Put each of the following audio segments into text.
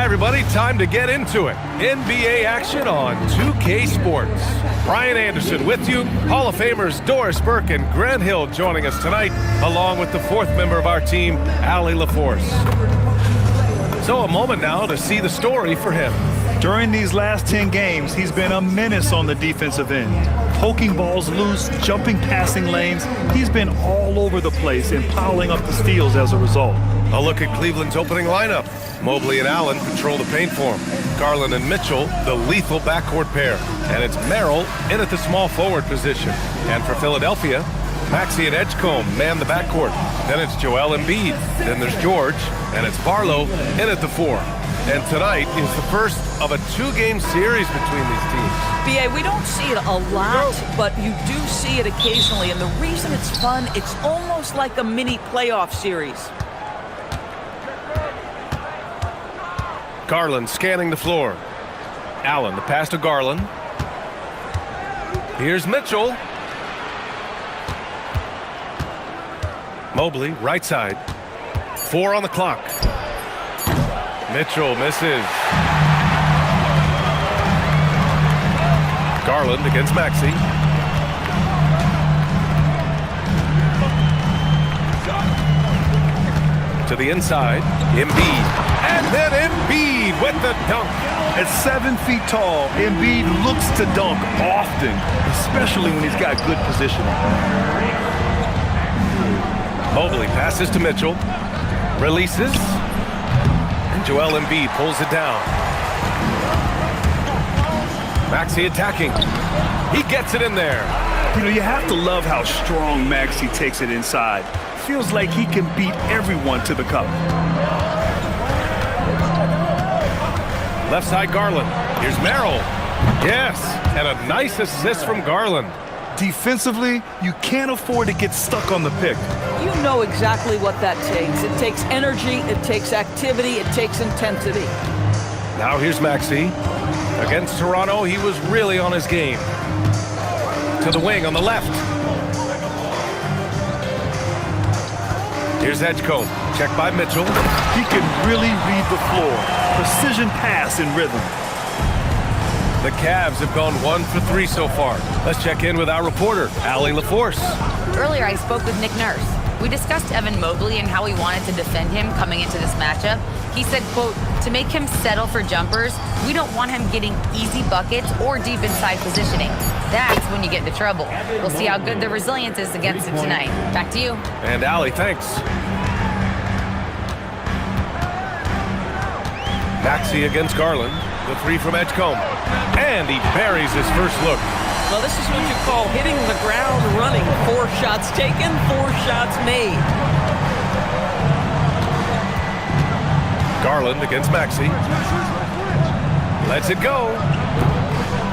Hi, everybody. Time to get into it. NBA action on 2K Sports. Brian Anderson with you. Hall of Famers Doris Burke and Grant Hill joining us tonight, along with the fourth member of our team, Allie LaForce. So a moment now to see the story for him. During these last 10 games, he's been a menace on the defensive end. Poking balls loose, jumping passing lanes. He's been all over the place and piling up the steals as a result. A look at Cleveland's opening lineup. Mobley and Allen control the paint for him. Garland and Mitchell, the lethal backcourt pair. And it's Merrill in at the small forward position. And for Philadelphia, Maxey and Edgecombe man the backcourt. Then it's Joel Embiid. Then there's George. And it's Barlow in at the 4. And tonight is the first of a 2-game series between these teams. B.A., we don't see it a lot, but you do see it occasionally. And the reason it's fun, it's almost like a mini playoff series. Garland scanning the floor. Allen, the pass to Garland. Here's Mitchell. Mobley, right side. 4 on the clock. Mitchell misses. Garland against Maxey. To the inside, Embiid. And then Embiid with the dunk. At 7 feet tall, Embiid looks to dunk often, especially when he's got good positioning. Mobley passes to Mitchell. Releases. And Joel Embiid pulls it down. Maxey attacking. He gets it in there. You know, you have to love how strong Maxey takes it inside. Feels like he can beat everyone to the cup. Left side, Garland. Here's Merrill. Yes, and a nice assist from Garland. Defensively, you can't afford to get stuck on the pick. You know exactly what that takes. It takes energy, it takes activity, it takes intensity. Now here's Maxey. Against Toronto, he was really on his game. To the wing on the left. Here's Edgecombe. Check by Mitchell. He can really read the floor. Precision pass in rhythm. The Cavs have gone 1 for 3 so far. Let's check in with our reporter, Allie LaForce. Earlier, I spoke with Nick Nurse. We discussed Evan Mobley and how he wanted to defend him coming into this matchup. He said, quote, to make him settle for jumpers, we don't want him getting easy buckets or deep inside positioning. That's when you get into trouble. We'll see how good the resilience is against him tonight. Back to you. And Allie, thanks. Maxey against Garland. The 3 from Edgecombe. And he buries his first look. Well, this is what you call hitting the ground running. 4 shots taken, 4 shots made. Garland against Maxey. Lets it go.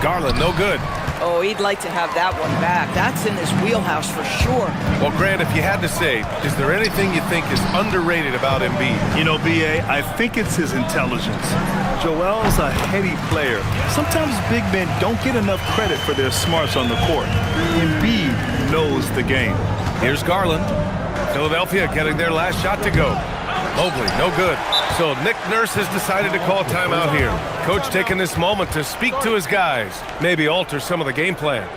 Garland, no good. Oh, he'd like to have that one back. That's in his wheelhouse for sure. Well, Grant, if you had to say, is there anything you think is underrated about Embiid? You know, B.A., I think it's his intelligence. Joel's a heady player. Sometimes big men don't get enough credit for their smarts on the court. Embiid knows the game. Here's Garland. Philadelphia getting their last shot to go. Mobley, no good. So Nick Nurse has decided to call timeout here. Coach taking this moment to speak to his guys, maybe alter some of the game plan.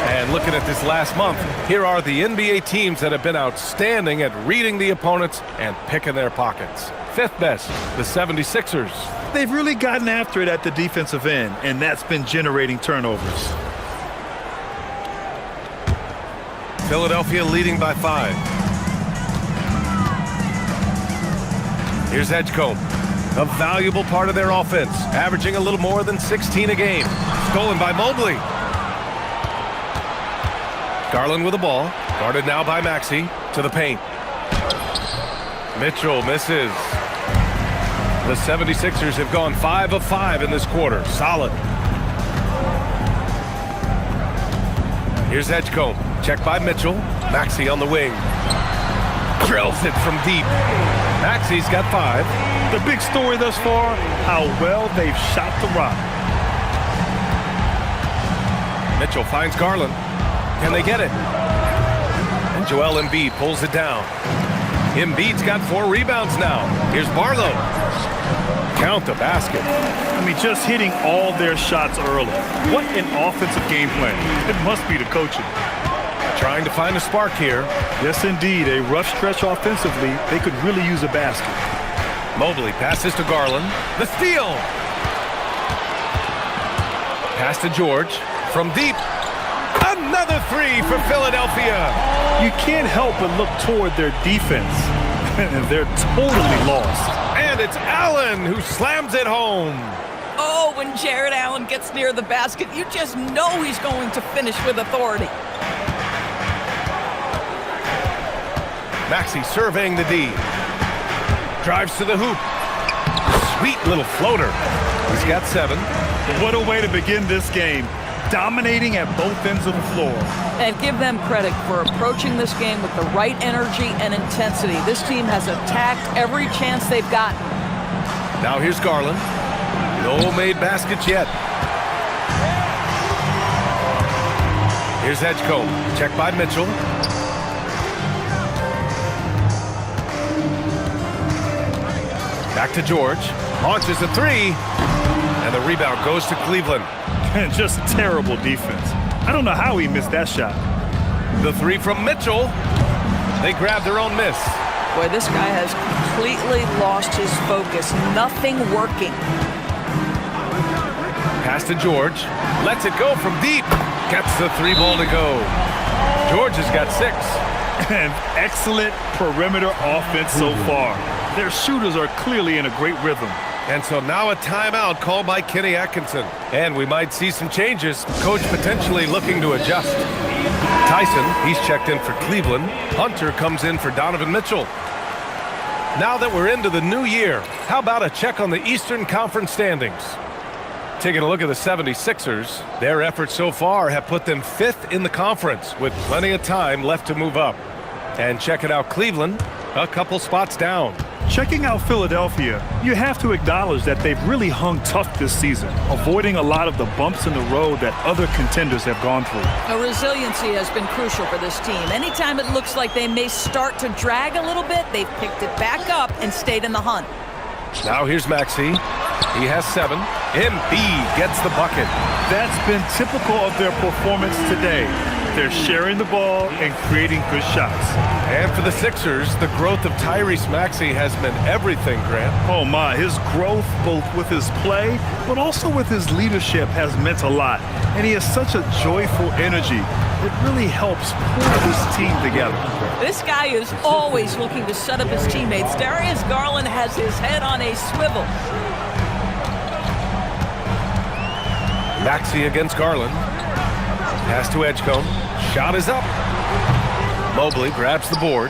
And looking at this last month, here are the NBA teams that have been outstanding at reading the opponents and picking their pockets. Fifth best, the 76ers. They've really gotten after it at the defensive end, and that's been generating turnovers. Philadelphia leading by 5. Here's Edgecombe, a valuable part of their offense, averaging a little more than 16 a game. Stolen by Mobley. Garland with the ball, guarded now by Maxey, to the paint. Mitchell misses. The 76ers have gone 5 of 5 in this quarter. Solid. Here's Edgecombe. Checked by Mitchell. Maxey on the wing. Drills it from deep. Maxey's got 5. The big story thus far, how well they've shot the rock. Mitchell finds Garland. Can they get it? And Joel Embiid pulls it down. Embiid's got 4 rebounds now. Here's Barlow. Count the basket. I mean, just hitting all their shots early. What an offensive game plan. It must be the coaching. Trying to find a spark here. Yes, indeed. A rough stretch offensively. They could really use a basket. Mobley passes to Garland. The steal. Pass to George. From deep. Another 3 for Philadelphia. You can't help but look toward their defense. And they're totally lost. And it's Allen who slams it home. Oh, when Jared Allen gets near the basket, you just know he's going to finish with authority. Maxey surveying the D. Drives to the hoop. Sweet little floater. He's got 7. What a way to begin this game. Dominating at both ends of the floor. And give them credit for approaching this game with the right energy and intensity. This team has attacked every chance they've gotten. Now here's Garland. No made baskets yet. Here's Edgecombe. Checked by Mitchell. Back to George. Launches a 3. And the rebound goes to Cleveland. And just terrible defense. I don't know how he missed that shot. The 3 from Mitchell. They grab their own miss. Boy, this guy has completely lost his focus. Nothing working. Pass to George. Lets it go from deep. Gets the 3 ball to go. George has got 6. And excellent perimeter offense so far. Their shooters are clearly in a great rhythm. And so now a timeout called by Kenny Atkinson. And we might see some changes. Coach potentially looking to adjust. Tyson, he's checked in for Cleveland. Hunter comes in for Donovan Mitchell. Now that we're into the new year, how about a check on the Eastern Conference standings? Taking a look at the 76ers, their efforts so far have put them 5th in the conference with plenty of time left to move up. And checking out Cleveland, a couple spots down. Checking out Philadelphia, you have to acknowledge that they've really hung tough this season, avoiding a lot of the bumps in the road that other contenders have gone through. The resiliency has been crucial for this team. Anytime it looks like they may start to drag a little bit, they've picked it back up and stayed in the hunt. Now here's Maxey. He has 7. Embiid gets the bucket. That's been typical of their performance today. They're sharing the ball and creating good shots. And for the Sixers, the growth of Tyrese Maxey has meant everything, Grant. Oh my, his growth both with his play, but also with his leadership has meant a lot. And he has such a joyful energy. It really helps pull this team together. This guy is always looking to set up his teammates. Darius Garland has his head on a swivel. Maxey against Garland. Pass to Edgecombe. Shot is up. Mobley grabs the board.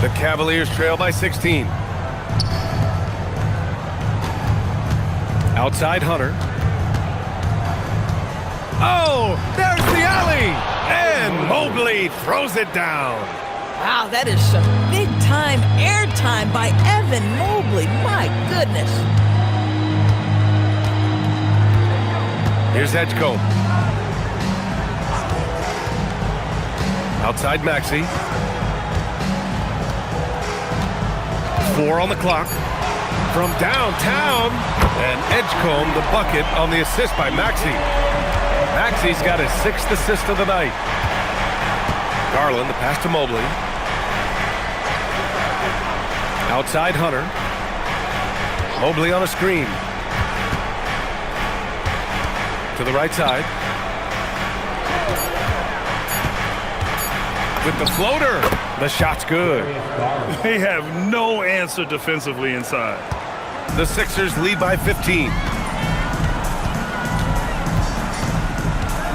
The Cavaliers trail by 16. Outside Hunter. Oh, there's the alley! And Mobley throws it down. Wow, that is some big-time airtime by Evan Mobley. My goodness. Here's Edgecombe. Outside Maxey. 4 on the clock. From downtown. And Edgecombe the bucket on the assist by Maxey. Maxey's got his 6th assist of the night. Garland, the pass to Mobley. Outside Hunter. Mobley on a screen. To the right side. With the floater. The shot's good. They have no answer defensively inside. The Sixers lead by 15.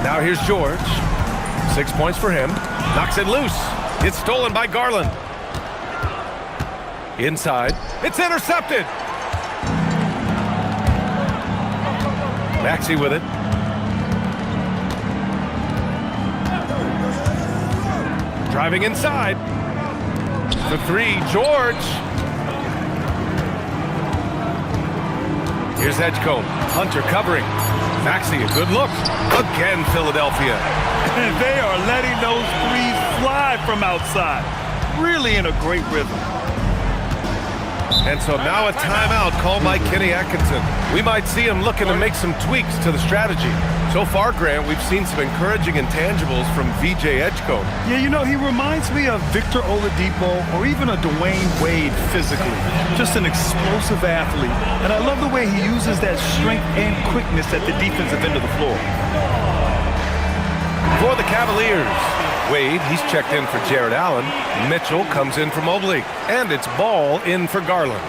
Now here's George. 6 points for him. Knocks it loose. It's stolen by Garland. Inside. It's intercepted. Maxey with it. Driving inside. For three, George. Here's Edgecombe. Hunter covering. Maxey, a good look. Again, Philadelphia. And they are letting those threes fly from outside. Really in a great rhythm. And so now a timeout called by Kenny Atkinson. We might see him looking to make some tweaks to the strategy. So far, Grant, we've seen some encouraging intangibles from VJ Edgecombe. Yeah, you know, he reminds me of Victor Oladipo or even a Dwayne Wade physically. Just an explosive athlete. And I love the way he uses that strength and quickness at the defensive end of the floor. For the Cavaliers, Wade, he's checked in for Jared Allen. Mitchell comes in for Mobley. And it's Ball in for Garland.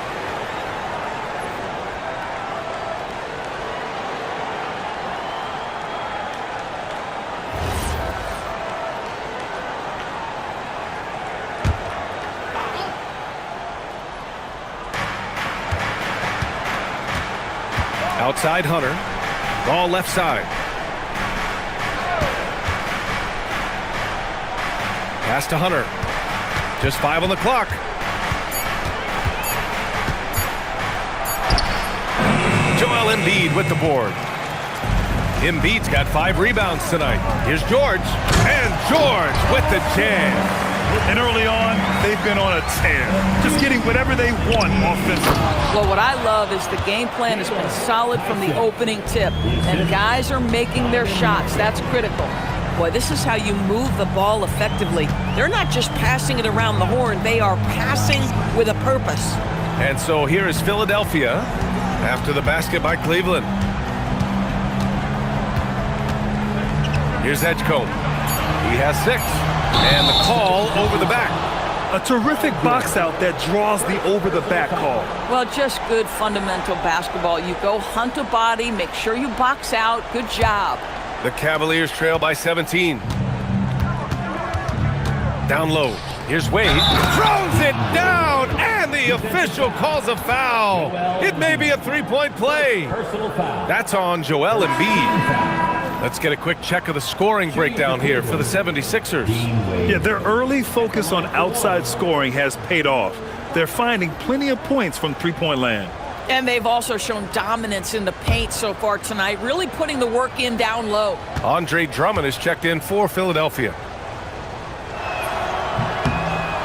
Outside Hunter. Ball left side. Pass to Hunter. Just 5 on the clock. Joel Embiid with the board. Embiid's got 5 rebounds tonight. Here's George. And George with the jam. And early on, they've been on a tear. Just getting whatever they want offensively. Well, what I love is the game plan has been solid from the opening tip. And guys are making their shots. That's critical. Boy, this is how you move the ball effectively. They're not just passing it around the horn. They are passing with a purpose. And so here is Philadelphia after the basket by Cleveland. Here's Edgecombe. He has 6. And the call over the back. A terrific box out that draws the over-the-back call. Well, just good fundamental basketball. You go hunt a body, make sure you box out. Good job. The Cavaliers trail by 17. Down low. Here's Wade. Throws it down, and the official calls a foul. It may be a 3-point play. That's on Joel Embiid. Let's get a quick check of the scoring breakdown here for the 76ers. Yeah, their early focus on outside scoring has paid off. They're finding plenty of points from three-point land. And they've also shown dominance in the paint so far tonight, really putting the work in down low. Andre Drummond is checked in for Philadelphia.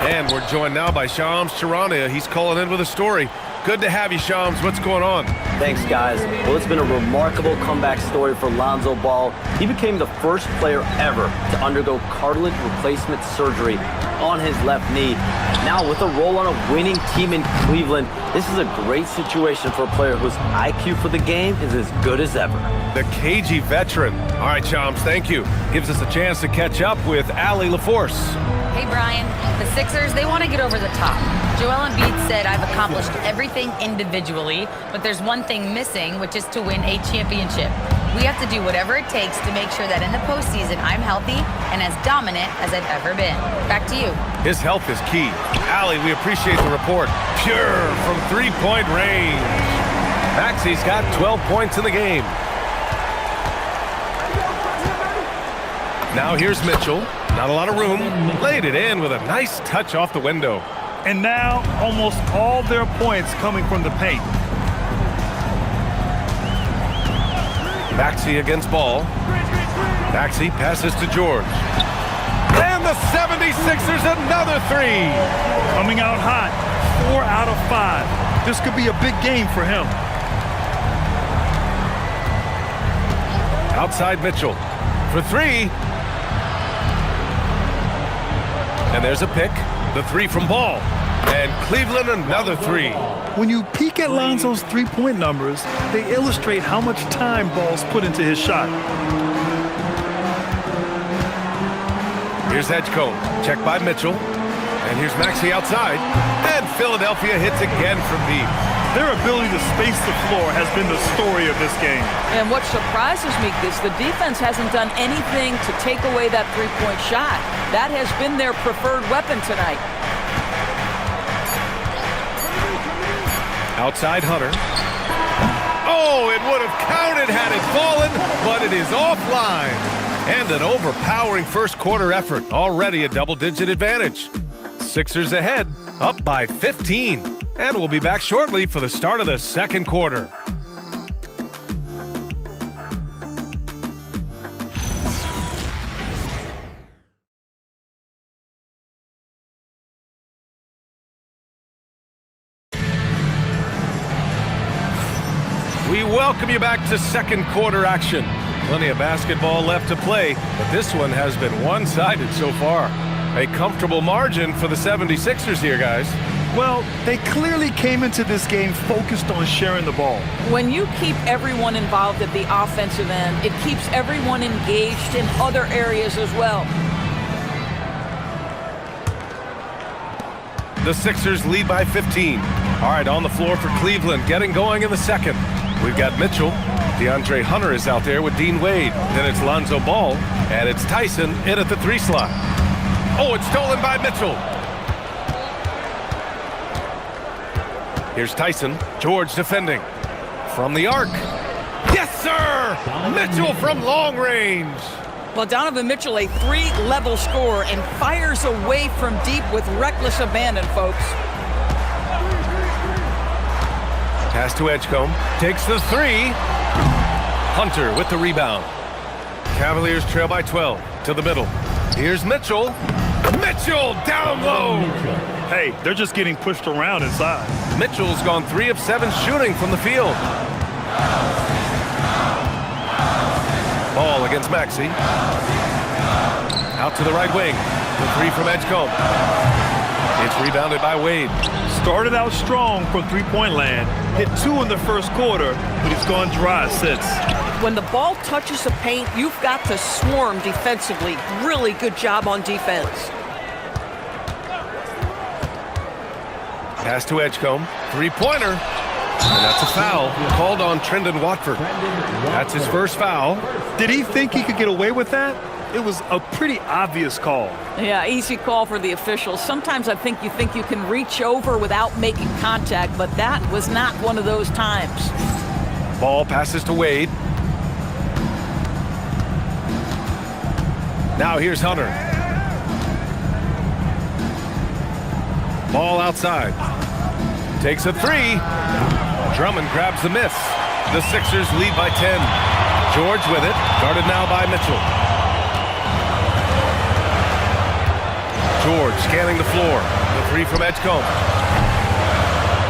And we're joined now by Shams Charania. He's calling in with a story. Good to have you, Shams. What's going on? Thanks, guys. Well, it's been a remarkable comeback story for Lonzo Ball. He became the first player ever to undergo cartilage replacement surgery on his left knee. Now, with a role on a winning team in Cleveland, this is a great situation for a player whose IQ for the game is as good as ever. The cagey veteran. All right, Shams, thank you. Gives us a chance to catch up with Allie LaForce. Hey, Brian. The Sixers, they want to get over the top. Joel Embiid said, I've accomplished everything individually, but there's one thing missing, which is to win a championship. We have to do whatever it takes to make sure that in the postseason, I'm healthy and as dominant as I've ever been. Back to you. His health is key. Allie, we appreciate the report. Pure from 3-point range. Maxey's got 12 points in the game. Now here's Mitchell. Not a lot of room. Laid it in with a nice touch off the window. And now almost all their points coming from the paint. Maxey against Ball. Maxey passes to George. And the 76ers another 3. Coming out hot, 4 out of 5. This could be a big game for him. Outside Mitchell for 3. And there's a pick. The 3 from Ball. And Cleveland another 3. When you peek at Lonzo's three-point numbers, they illustrate how much time Ball's put into his shot. Here's Edgecombe. Checked by Mitchell. And here's Maxey outside. And Philadelphia hits again from deep. Their ability to space the floor has been the story of this game. And what surprises me is the defense hasn't done anything to take away that three-point shot. That has been their preferred weapon tonight. Outside Hunter. Oh, it would have counted had it fallen, but it is offline. And an overpowering first quarter effort. Already a double-digit advantage. Sixers ahead, up by 15. And we'll be back shortly for the start of the second quarter. We welcome you back to second quarter action. Plenty of basketball left to play, but this one has been one-sided so far. A comfortable margin for the 76ers here, guys. Well, they clearly came into this game focused on sharing the ball. When you keep everyone involved at the offensive end, it keeps everyone engaged in other areas as well. The Sixers lead by 15. All right, on the floor for Cleveland, getting going in the second. We've got Mitchell. DeAndre Hunter is out there with Dean Wade. Then it's Lonzo Ball, and it's Tyson in at the three slot. Oh, it's stolen by Mitchell. Here's Tyson. George defending. From the arc. Yes, sir! Mitchell from long range. Well, Donovan Mitchell, a three-level scorer, and fires away from deep with reckless abandon, folks. Pass to Edgecombe. Takes the three. Hunter with the rebound. Cavaliers trail by 12 to the middle. Here's Mitchell. Mitchell down low. Hey, they're just getting pushed around inside. Mitchell's gone 3 of 7 shooting from the field. Ball against Maxey. Out to the right wing. The three from Edgecombe. It's rebounded by Wade. Started out strong from three-point land. Hit 2 in the first quarter, but he's gone dry since. When the ball touches the paint, you've got to swarm defensively. Really good job on defense. Pass to Edgecombe. Three-pointer. And that's a foul called on Trendon Watford. That's his first foul. Did he think he could get away with that? It was a pretty obvious call. Yeah, easy call for the officials. Sometimes I think you can reach over without making contact, but that was not one of those times. Ball passes to Wade. Now here's Hunter. Ball outside. Takes a three. Drummond grabs the miss. The Sixers lead by 10. George with it. Guarded now by Mitchell. George scanning the floor. The three from Edgecombe.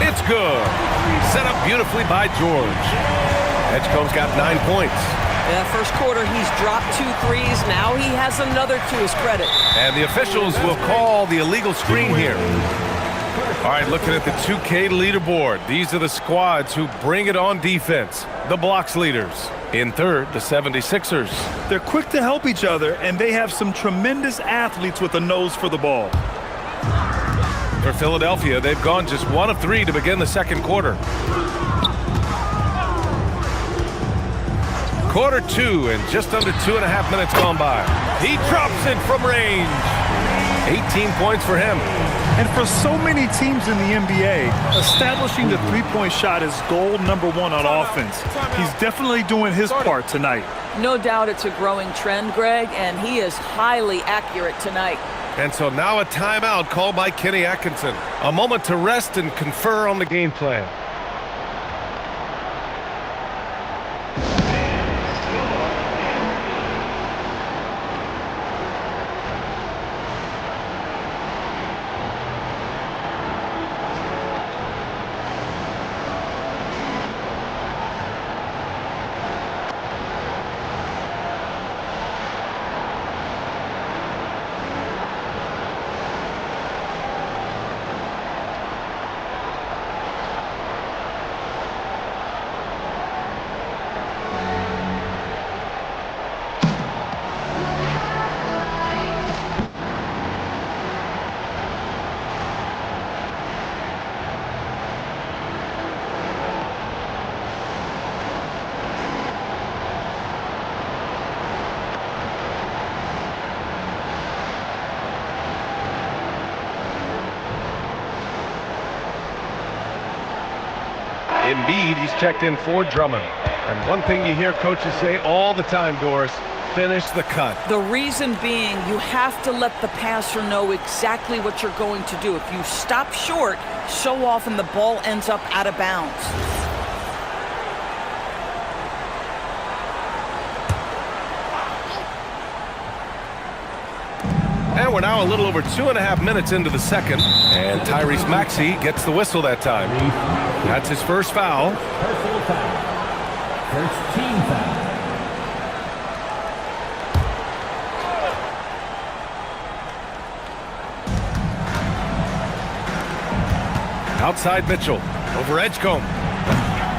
It's good. Set up beautifully by George. Edgecombe's got 9 points. Yeah, first quarter, he's dropped 2 threes. Now he has another to his credit. And the officials will call the illegal screen here. All right, looking at the 2K leaderboard. These are the squads who bring it on defense. The blocks leaders. In third, the 76ers. They're quick to help each other, and they have some tremendous athletes with a nose for the ball. For Philadelphia, they've gone just 1 of 3 to begin the second quarter. Quarter 2 and just under 2.5 minutes gone by. He drops it from range. 18 points for him. And for so many teams in the NBA, establishing the three-point shot is goal number 1 on offense. He's definitely doing his part tonight. No doubt it's a growing trend, Greg, and he is highly accurate tonight. And so now a timeout called by Kenny Atkinson. A moment to rest and confer on the game plan. Embiid, he's checked in for Drummond. And one thing you hear coaches say all the time, Doris, finish the cut. The reason being, you have to let the passer know exactly what you're going to do. If you stop short, so often the ball ends up out of bounds. And we're now a little over 2.5 minutes into the second. And Tyrese Maxey gets the whistle that time. That's his first foul. Personal foul. First team foul. Outside Mitchell. Over Edgecombe.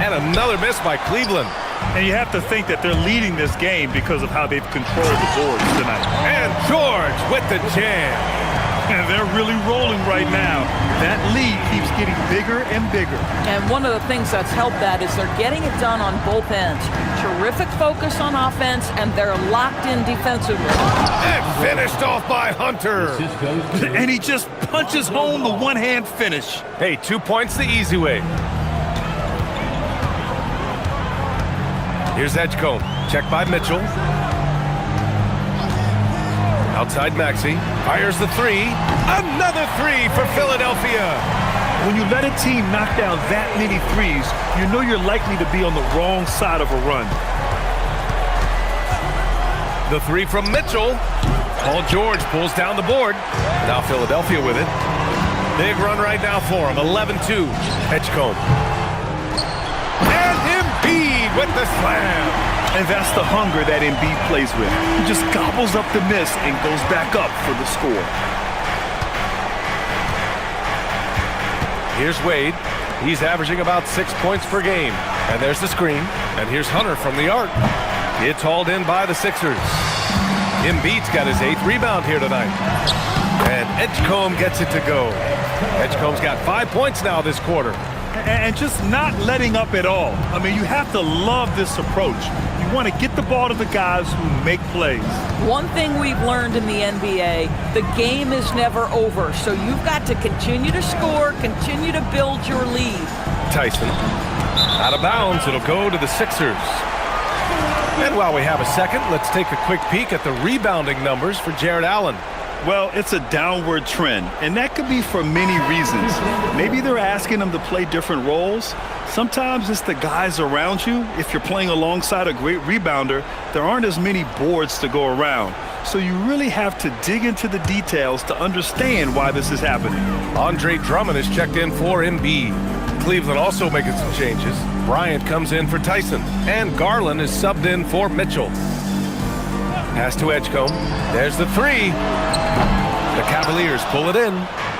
And another miss by Cleveland. And you have to think that they're leading this game because of how they've controlled the boards tonight. And George with the jam. And they're really rolling right now. That lead keeps getting bigger and bigger. And one of the things that's helped that is they're getting it done on both ends. Terrific focus on offense, and they're locked in defensively. And finished off by Hunter. And he just punches home the one-hand finish. Hey, 2 points the easy way. Here's Edgecombe. Check by Mitchell. Outside Maxey. Fires the three. Another three for Philadelphia. When you let a team knock down that many threes, you know you're likely to be on the wrong side of a run. The three from Mitchell. Paul George pulls down the board. Now Philadelphia with it. Big run right now for him. 11-2. Edgecombe. And Embiid with the slam. And that's the hunger that Embiid plays with. He just gobbles up the miss and goes back up for the score. Here's Wade. He's averaging about 6 points per game. And there's the screen. And here's Hunter from the arc. It's hauled in by the Sixers. Embiid's got his 8th rebound here tonight. And Edgecombe gets it to go. Edgecombe's got 5 points now this quarter. And just not letting up at all. I mean, you have to love this approach. You want to get the ball to the guys who make plays. One thing we've learned in the NBA, the game is never over. So you've got to continue to score, continue to build your lead. Tyson. Out of bounds. It'll go to the Sixers. And while we have a second, let's take a quick peek at the rebounding numbers for Jared Allen. Well, it's a downward trend, and that could be for many reasons. Maybe they're asking them to play different roles. Sometimes it's the guys around you. If you're playing alongside a great rebounder, there aren't as many boards to go around. So you really have to dig into the details to understand why this is happening. Andre Drummond is checked in for Embiid. Cleveland also making some changes. Bryant comes in for Tyson, and Garland is subbed in for Mitchell. Pass to Edgecombe. There's the three. The Cavaliers pull it in.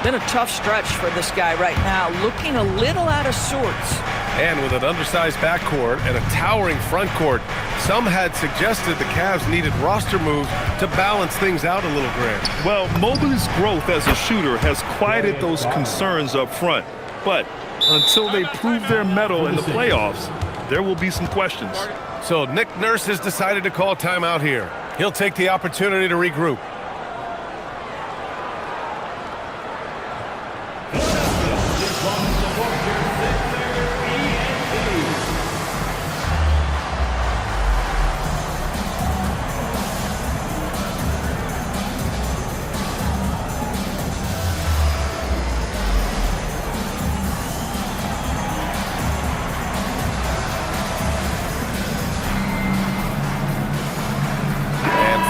Been a tough stretch for this guy right now, looking a little out of sorts. And with an undersized backcourt and a towering front court, some had suggested the Cavs needed roster moves to balance things out a little, Grant. Well, Mobley's growth as a shooter has quieted those concerns up front. But until they prove their mettle in the playoffs, there will be some questions. So Nick Nurse has decided to call timeout here. He'll take the opportunity to regroup.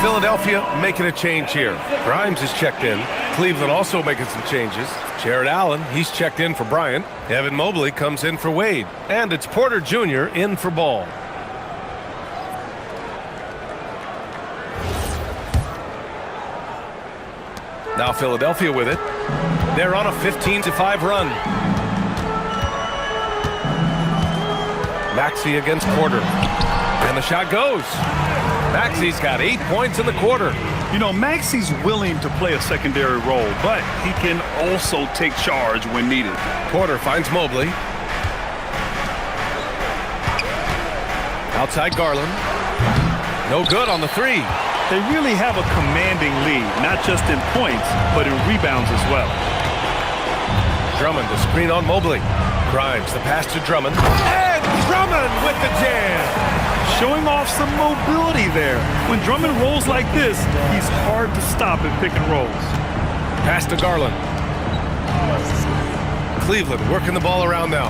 Philadelphia making a change here. Grimes is checked in. Cleveland also making some changes. Jared Allen, he's checked in for Bryant. Evan Mobley comes in for Wade. And it's Porter Jr. in for Ball. Now Philadelphia with it. They're on a 15-5 run. Maxey against Porter. And the shot goes. Maxey's got 8 points in the quarter. You know, Maxey's willing to play a secondary role, but he can also take charge when needed. Porter finds Mobley. Outside Garland. No good on the three. They really have a commanding lead, not just in points, but in rebounds as well. Drummond, the screen on Mobley. Grimes, the pass to Drummond. And Drummond with the jam. Showing off some mobility there. When Drummond rolls like this, he's hard to stop in pick and rolls. Pass to Garland. Cleveland working the ball around now.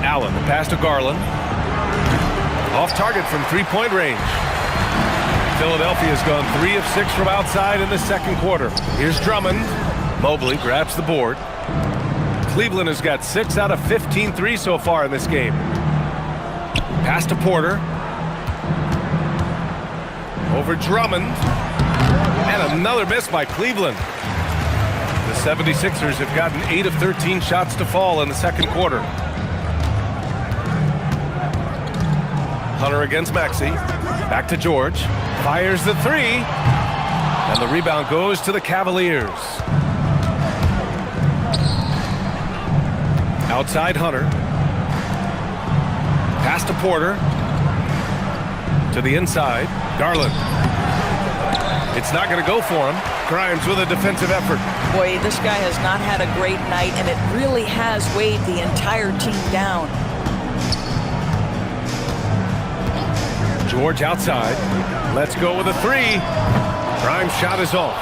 Allen, the pass to Garland. Off target from three-point range. Philadelphia's gone 3 of 6 from outside in the second quarter. Here's Drummond. Mobley grabs the board. Cleveland has got 6 out of 15 threes so far in this game. Pass to Porter. Over Drummond. And another miss by Cleveland. The 76ers have gotten 8 of 13 shots to fall in the second quarter. Hunter against Maxey. Back to George. Fires the 3. And the rebound goes to the Cavaliers. Outside Hunter. Pass to Porter. To the inside. Garland. It's not going to go for him. Grimes with a defensive effort. Boy, this guy has not had a great night, and it really has weighed the entire team down. George outside. Let's go with a 3. Grimes' shot is off.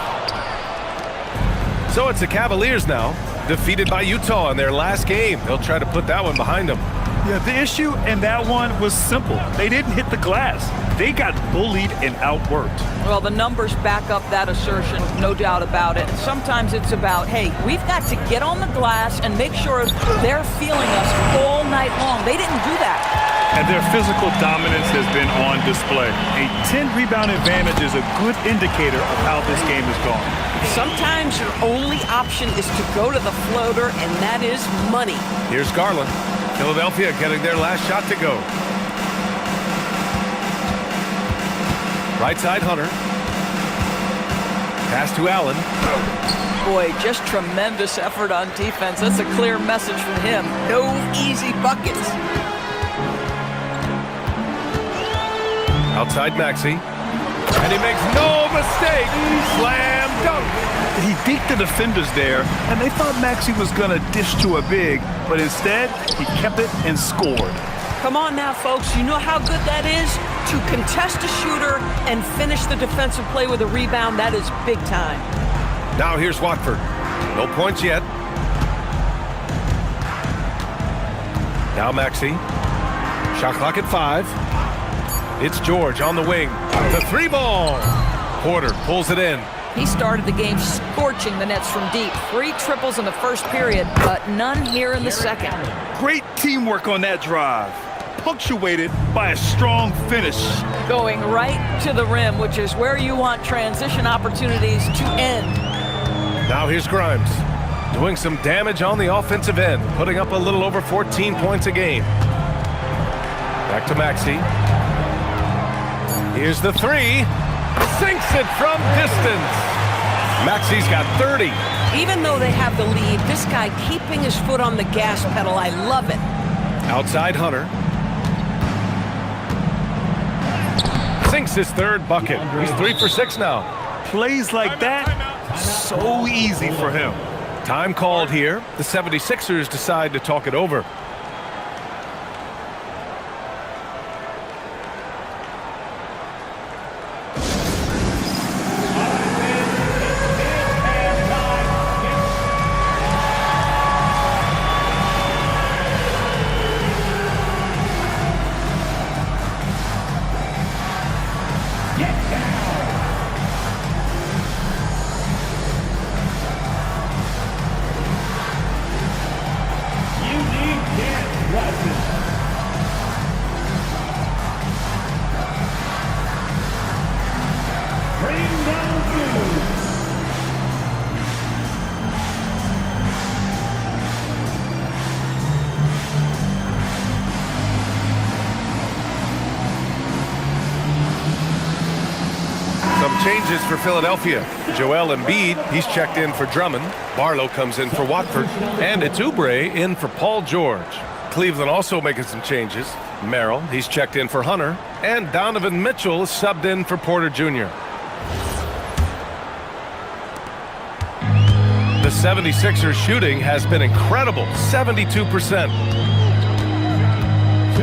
So it's the Cavaliers now, defeated by Utah in their last game. They'll try to put that one behind them. Yeah, the issue in that one was simple. They didn't hit the glass. They got bullied and outworked. Well, the numbers back up that assertion, no doubt about it. And sometimes it's about, hey, we've got to get on the glass and make sure they're feeling us all night long. They didn't do that. And their physical dominance has been on display. A 10-rebound advantage is a good indicator of how this game is going. Sometimes your only option is to go to the floater, and that is money. Here's Garland. Philadelphia getting their last shot to go. Right side Hunter. Pass to Allen. Boy, just tremendous effort on defense. That's a clear message from him. No easy buckets. Outside Maxey. And he makes no mistake. Slam dunk. He deked the defenders there, and they thought Maxey was going to dish to a big, but instead, he kept it and scored. Come on now, folks. You know how good that is? To contest a shooter and finish the defensive play with a rebound, that is big time. Now here's Watford. No points yet. Now Maxey. Shot clock at 5. It's George on the wing. The 3-ball. Porter pulls it in. He started the game scorching the nets from deep. 3 triples in the first period, but none here in the second. Great teamwork on that drive, punctuated by a strong finish. Going right to the rim, which is where you want transition opportunities to end. Now here's Grimes. Doing some damage on the offensive end, putting up a little over 14 points a game. Back to Maxey. Here's the 3. Sinks it from distance. Maxey's got 30. Even though they have the lead, this guy keeping his foot on the gas pedal, I love it. Outside Hunter. Sinks his 3rd bucket. He's 3 for 6 now. Plays like that, so easy for him. Time called here. The 76ers decide to talk it over. Changes for Philadelphia. Joel Embiid, he's checked in for Drummond. Barlow comes in for Watford. And it's Oubre in for Paul George. Cleveland also making some changes. Merrill, he's checked in for Hunter. And Donovan Mitchell is subbed in for Porter Jr. The The 76ers shooting has been incredible, 72%. 2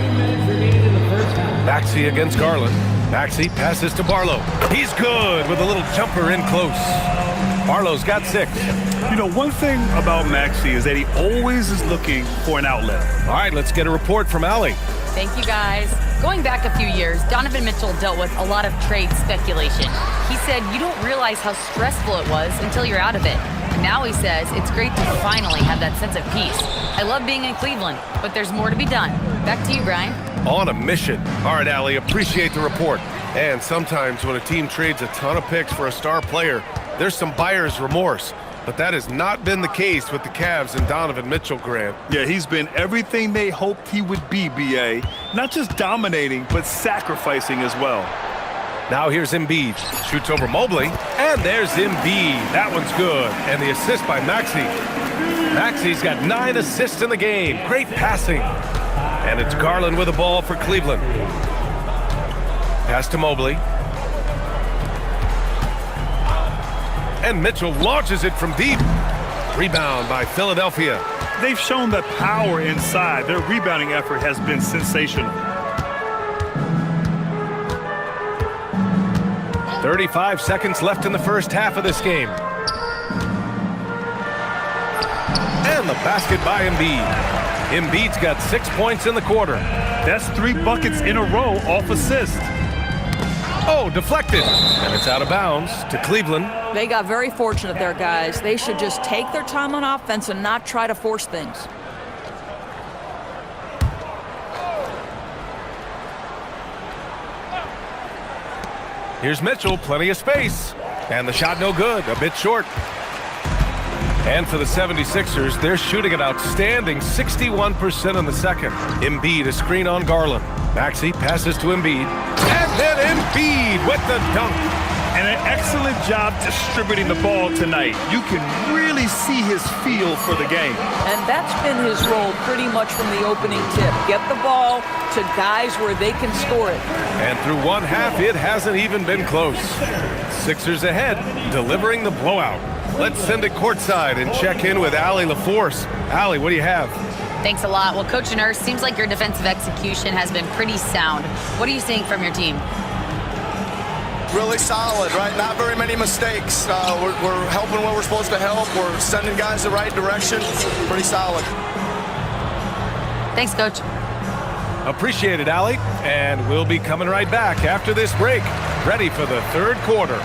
minutes remaining in the first half. Maxey against Garland. Maxey passes to Barlow. He's good with a little jumper in close. Barlow's got 6. You know, one thing about Maxey is that he always is looking for an outlet. All right, let's get a report from Allie. Thank you, guys. Going back a few years, Donovan Mitchell dealt with a lot of trade speculation. He said you don't realize how stressful it was until you're out of it. And now he says it's great to finally have that sense of peace. I love being in Cleveland, but there's more to be done. Back to you, Brian. On a mission. All right, Allie, appreciate the report. And sometimes when a team trades a ton of picks for a star player, there's some buyer's remorse. But that has not been the case with the Cavs and Donovan Mitchell, Grant. Yeah, he's been everything they hoped he would be, B.A. Not just dominating, but sacrificing as well. Now here's Embiid. Shoots over Mobley. And there's Embiid. That one's good. And the assist by Maxey. Maxey's got 9 assists in the game. Great passing. And it's Garland with the ball for Cleveland. Pass to Mobley. And Mitchell launches it from deep. Rebound by Philadelphia. They've shown that power inside. Their rebounding effort has been sensational. 35 seconds left in the first half of this game. And the basket by Embiid. Embiid's got 6 points in the quarter. That's 3 buckets in a row off assist. Oh, deflected. And it's out of bounds to Cleveland. They got very fortunate there, guys. They should just take their time on offense and not try to force things. Here's Mitchell, plenty of space. And the shot no good, a bit short. And for the 76ers, they're shooting an outstanding 61% in the second. Embiid, a screen on Garland. Maxey passes to Embiid. And then Embiid with the dunk. And an excellent job distributing the ball tonight. You can really see his feel for the game. And that's been his role pretty much from the opening tip. Get the ball to guys where they can score it. And through one half, it hasn't even been close. Sixers ahead, delivering the blowout. Let's send it courtside and check in with Allie LaForce. Allie, what do you have? Thanks a lot. Well, Coach Nurse, seems like your defensive execution has been pretty sound. What are you seeing from your team? Really solid, right? Not very many mistakes. We're helping where we're supposed to help. We're sending guys the right direction. Pretty solid. Thanks, Coach. Appreciate it, Allie. And we'll be coming right back after this break, ready for the third quarter.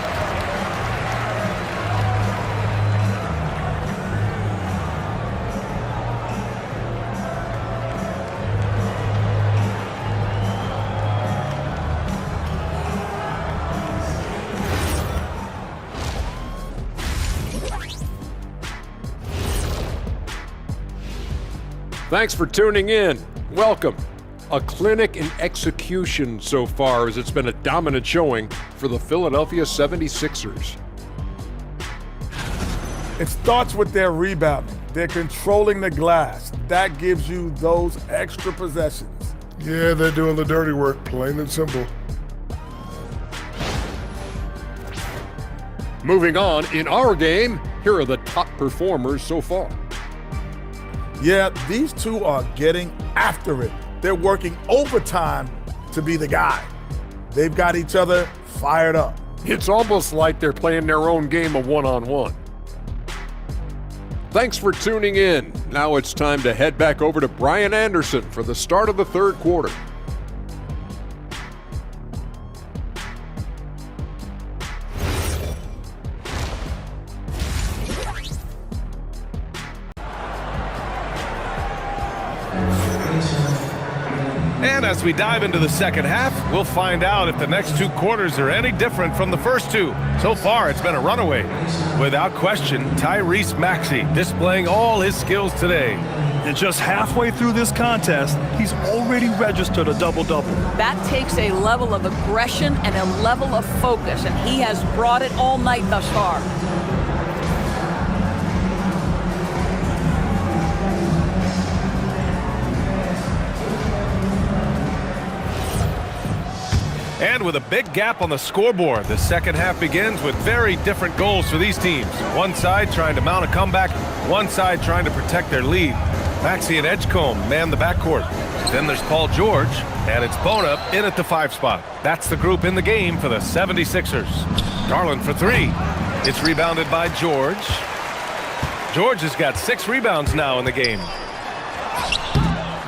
Thanks for tuning in. Welcome. A clinic in execution so far, as it's been a dominant showing for the Philadelphia 76ers. It starts with their rebounding. They're controlling the glass. That gives you those extra possessions. Yeah, they're doing the dirty work, plain and simple. Moving on, in our game, here are the top performers so far. Yeah, these two are getting after it. They're working overtime to be the guy. They've got each other fired up. It's almost like they're playing their own game of one-on-one. Thanks for tuning in. Now it's time to head back over to Brian Anderson for the start of the third quarter. And as we dive into the second half, we'll find out if the next 2 quarters are any different from the first 2. So far, it's been a runaway. Without question, Tyrese Maxey displaying all his skills today. And just halfway through this contest, he's already registered a double-double. That takes a level of aggression and a level of focus, and he has brought it all night thus far. And with a big gap on the scoreboard, the second half begins with very different goals for these teams. One side trying to mount a comeback, one side trying to protect their lead. Maxey and Edgecombe man the backcourt. Then there's Paul George, and it's Bona in at the 5 spot. That's the group in the game for the 76ers. Garland for 3. It's rebounded by George. George has got 6 rebounds now in the game.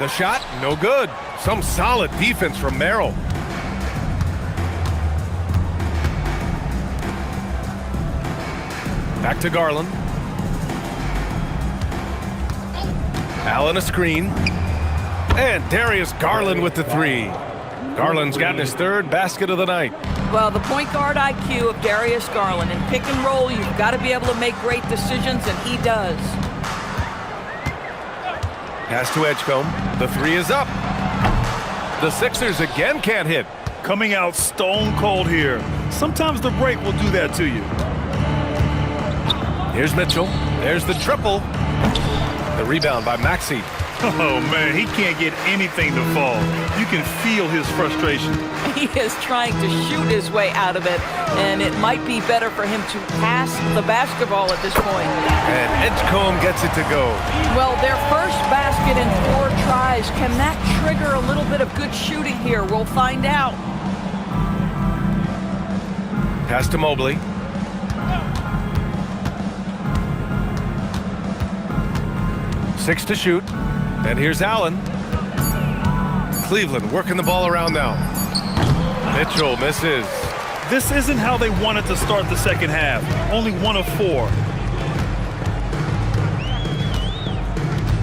The shot, no good. Some solid defense from Merrill. Back to Garland. Allen a screen. And Darius Garland with the 3. Garland's gotten his 3rd basket of the night. Well, the point guard IQ of Darius Garland. In pick and roll, you've got to be able to make great decisions, and he does. Pass to Edgecombe. The 3 is up. The Sixers again can't hit. Coming out stone cold here. Sometimes the break will do that to you. Here's Mitchell. There's the triple. The rebound by Maxey. Oh, man, he can't get anything to fall. You can feel his frustration. He is trying to shoot his way out of it, and it might be better for him to pass the basketball at this point. And Edgecombe gets it to go. Well, their first basket in 4 tries. Can that trigger a little bit of good shooting here? We'll find out. Pass to Mobley. Six to shoot. And here's Allen. Cleveland working the ball around now. Mitchell misses. This isn't how they wanted to start the second half. Only 1 of 4.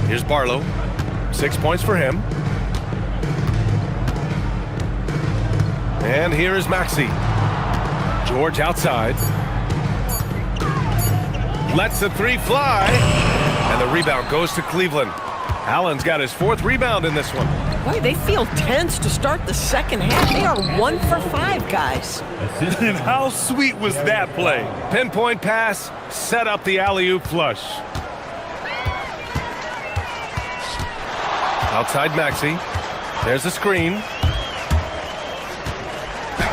Here's Barlow. 6 points for him. And here is Maxey. George outside. Lets the 3 fly. And the rebound goes to Cleveland. Allen's got his 4th rebound in this one. Boy, they feel tense to start the second half. They are 1 for 5, guys. And how sweet was that play? Pinpoint pass, set up the alley-oop flush. Outside Maxey. There's the screen.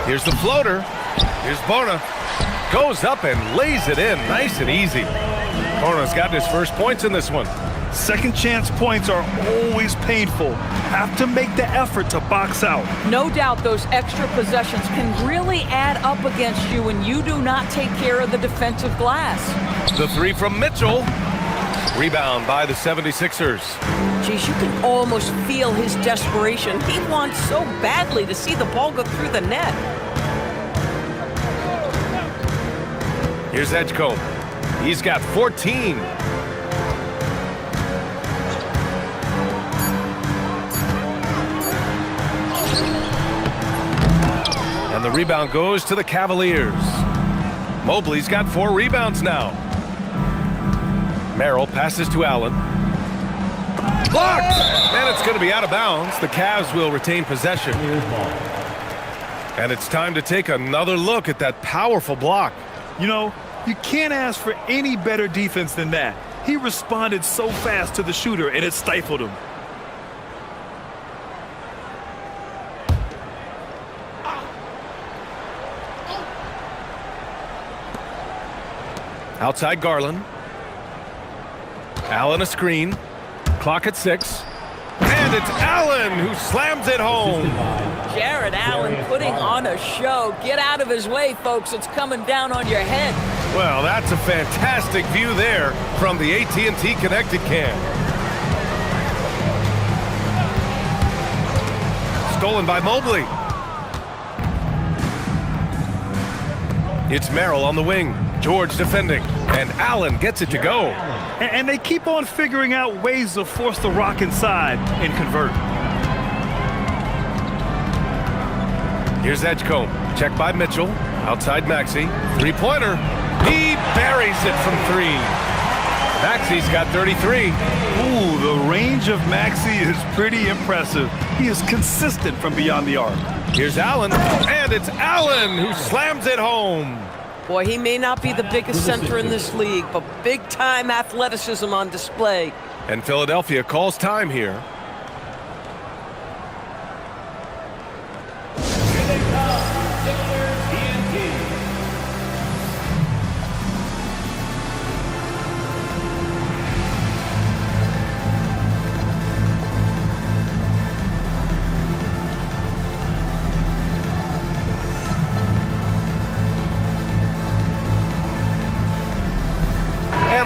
Here's the floater. Here's Bona. Goes up and lays it in, nice and easy. Bona's gotten his first points in this one. Second chance points are always painful. Have to make the effort to box out. No doubt those extra possessions can really add up against you when you do not take care of the defensive glass. The 3 from Mitchell. Rebound by the 76ers. Geez, you can almost feel his desperation. He wants so badly to see the ball go through the net. Here's Edgecombe. He's got 14. And the rebound goes to the Cavaliers. Mobley's got 4 rebounds now. Merrill passes to Allen. Blocked! And it's going to be out of bounds. The Cavs will retain possession. And it's time to take another look at that powerful block. You know, you can't ask for any better defense than that. He responded so fast to the shooter, and it stifled him. Outside Garland. Allen a screen. Clock at 6. And it's Allen who slams it home. Jared Allen putting on a show. Get out of his way, folks. It's coming down on your head. Well, that's a fantastic view there from the AT&T Connected Cam. Stolen by Mobley. It's Merrill on the wing. George defending. And Allen gets it to go. And they keep on figuring out ways to force the rock inside and convert. Here's Edgecombe. Check by Mitchell. Outside Maxey. 3-pointer. He buries it from 3. Maxey's got 33. Ooh, the range of Maxey is pretty impressive. He is consistent from beyond the arc. Here's Allen. And it's Allen who slams it home. Boy, he may not be the biggest center in this league, but big-time athleticism on display. And Philadelphia calls time here.